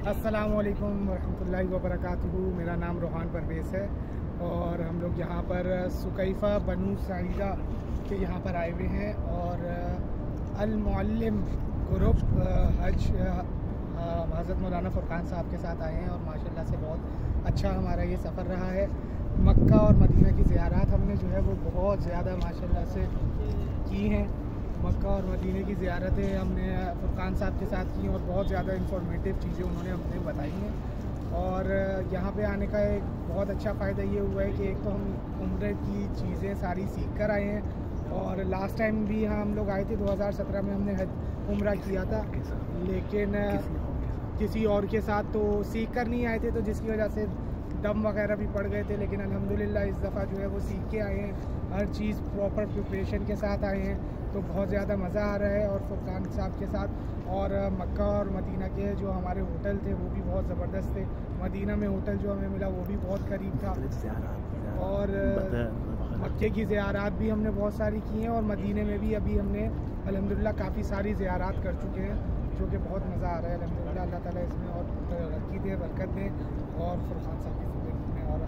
अस्सलामुअलैकुम वरहमतुल्लाहि वबरकातुहू। मेरा नाम रोहान परवेज़ है और हम लोग यहाँ पर सुकैफ़ा बनु साइदा के यहाँ पर आए हुए हैं और अल मुअल्लिम ग्रुप हज हज़रत मौलाना फ़ुरक़ान साहब के साथ आए हैं और माशाल्लाह से बहुत अच्छा हमारा ये सफ़र रहा है। मक्का और मदीना की ज़ियारत हमने जो है वो बहुत ज़्यादा माशाल्लाह से की हैं। मक्का और मदीने की ज़ियारतें हमने फ़ुरक़ान साहब के साथ की और बहुत ज़्यादा इंफॉर्मेटिव चीज़ें उन्होंने हमने बताई हैं। और यहाँ पे आने का एक बहुत अच्छा फ़ायदा ये हुआ है कि एक तो हम उम्र की चीज़ें सारी सीख कर आए हैं और लास्ट टाइम भी यहाँ हम लोग आए थे 2017 में हमने उम्रा किया था, लेकिन किसी और के साथ तो सीख कर नहीं आए थे, तो जिसकी वजह से दम वगैरह भी पड़ गए थे। लेकिन अल्हम्दुलिल्लाह इस दफ़ा जो है वो सीख के आए हैं, हर चीज़ प्रॉपर प्रिपरेशन के साथ आए हैं, तो बहुत ज़्यादा मज़ा आ रहा है। और फ़ुरक़ान साहब के साथ और मक्का और मदीना के जो हमारे होटल थे वो भी बहुत ज़बरदस्त थे। मदीना में होटल जो हमें मिला वो भी बहुत करीब था और मक्के की ज़ियारत भी हमने बहुत सारी की हैं और मदीने में भी अभी हमने अल्हम्दुलिल्लाह काफ़ी सारी ज़ियारत कर चुके हैं, जो कि बहुत मज़ा आ रहा है। अल्हम्दुलिल्लाह अल्लाह ताला इसमें और तरक्की दे, बरकत दे और फ़ुरक़ान साहब की ज़िंदगी में और